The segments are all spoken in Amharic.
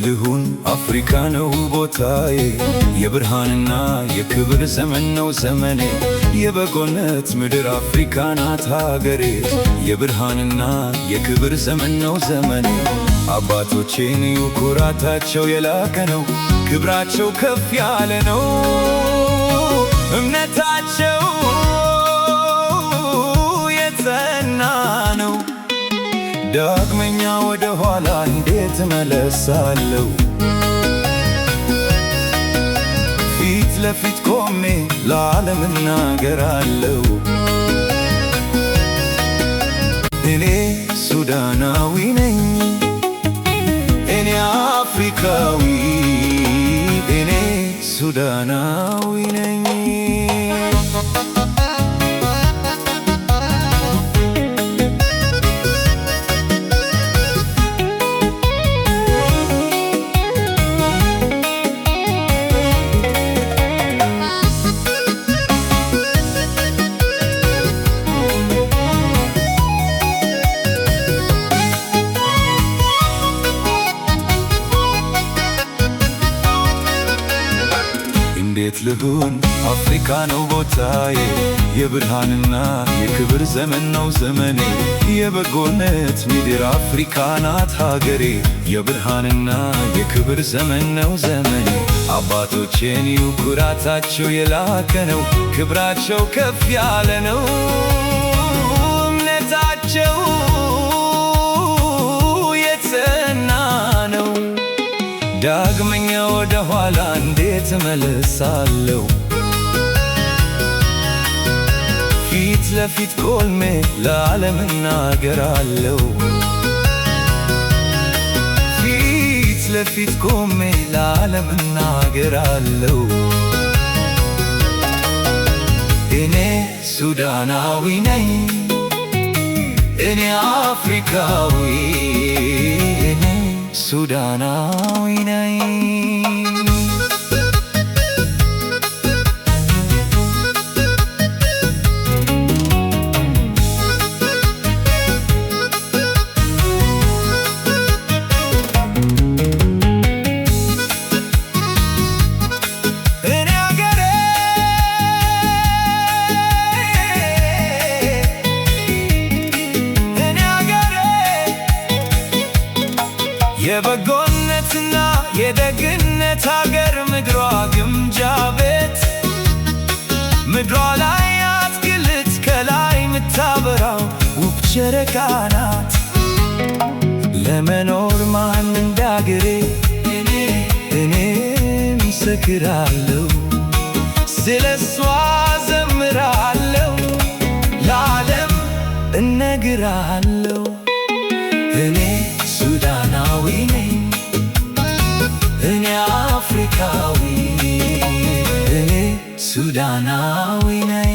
ልሁን አፍሪካ ነው ቦታዬ የብርሃንና የክብር ዘመን ነው ዘመኔ የበጎነት ምድር አፍሪካ ናት ሀገሬ የብርሃንና የክብር ዘመን ነው ዘመኔ አባቶቼን ኩራታቸው የላቀ ነው ክብራቸው ከፍ ያለ ነው እምነታቸው የጸና ነው ዳግመኛ ወደ ኋላ እንዴት እመለሳለሁ ፊት ለፊት ቆሜ ለዓለም እናገራለሁ እኔ ሱዳናዊ ነኝ እኔ አፍሪካዊ እኔ ሱዳናዊ ነኝ እንዴት ልሁን አፍሪካ ነው ቦታዬ የብርሃንና የክብር ዘመን ነው ዘመኔ የበጎነት ምድር አፍሪካ ናት ሀገሬ የብርሃንና የክብር ዘመን ነው ዘመኔ አባቶቼን ኩራታቸው የላቀ ነው ክብራቸው ከፍ ያለ ነው እምነታቸው የጸና ነው ዳግመኛ ወደ ኋላ እንዴት እመለሳለሁ ፊት ለፊት ቆሜ ለዓለም እናገራለሁ ፊት ለፊት ቆሜ ለዓለም እናገራለሁ እኔ ሱዳናዊ ነኝ እኔ አፍሪካዊ እኔ ሱዳናዊ ነኝ የበጎነትና የደግነት ሀገር ምድሯ ግምጃ ቤት ምድሯ ላይ አትክልት ከላይ ምታበራው ውብ ጨረቃ ናት ለመኖር ማን እንዳገሬ እኔ ምስክራለሁ ስለሷ ዘምራለሁ ለዓለም እነግራለሁ እኔ ሱዳናዊ ነኝ እኔ አፍሪካዊ እኔ ሱዳናዊ ነኝ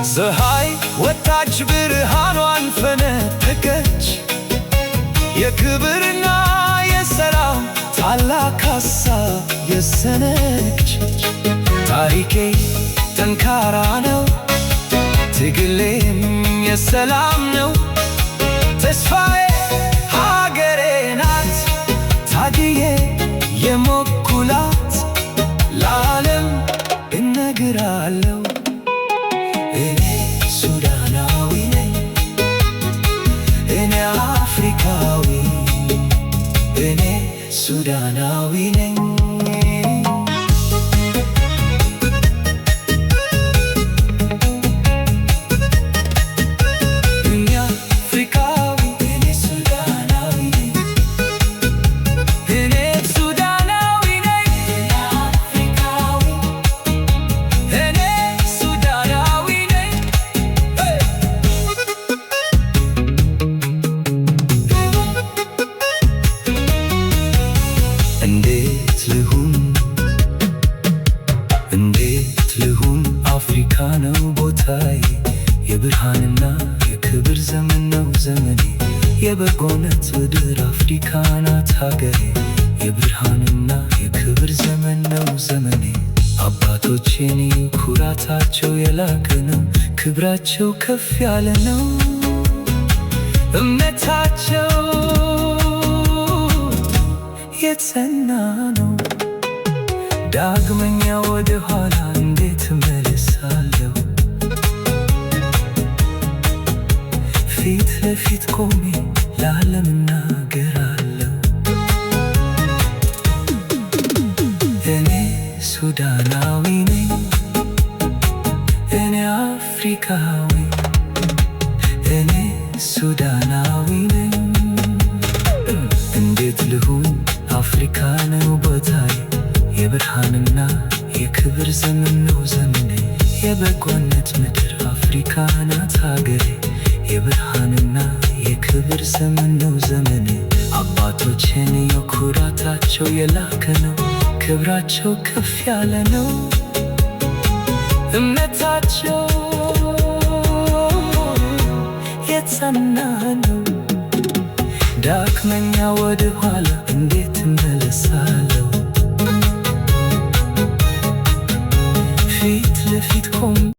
ፀሐይ ወጣች ብርሃኗን ፈነጠቀች የክብርና የሰላም ታላቅ ሀሳብ የሰነቀች ታሪኬ ጠንካራ ነው ትግሌም የሰላም ነው ተስፋዬ ሀገሬ ናት ታግዬ የሞኩላት ለዓለም እነግራለሁ እኔ ሱዳናዊ ነኝ እኔ አፍሪካዊ እኔ ሱዳናዊ ነኝ አፍሪካ ነው ቦታዬ፣ የብርሃንና የክብር ዘመን ነው ዘመኔ። የበጎነት ምድር አፍሪካ ናት ሀገሬ፣ የብርሃንና የክብር ዘመን ነው ዘመኔ። አባቶቼን ኩራታቸው የላቀ ነው፣ ክብራቸው ከፍ ያለ ነው። እምነታቸው የጸና ነው። ዳግመኛ ወደ ኋላ እንዴት እመለሳለሁ? ፊት ለፊት ቆሜ ለዓለም እናገራለሁ። እኔ ሱዳናዊ ነኝ፣ እኔ አፍሪካዊ፣ እኔ ሱዳናዊ ነኝ። እንዴት ልሁን? አፍሪካ ነው ቦታዬ፣ የብርሃንና የክብር ዘመን ነው ዘመኔ። የበጎነት ምድር አፍሪካ ናት ሀገሬ፣ የብርሃንና የክብር ዘመን ነው ዘመኔ። አባቶቼን ኩራታቸው የላቀ ነው፣ ክብራቸው ከፍ ያለ ነው። እምነታቸው የጸና ነው። ዳግመኛ ወደ ኋላ እንዴት እመለሳለሁ? ፊት ለፊት ቆሜ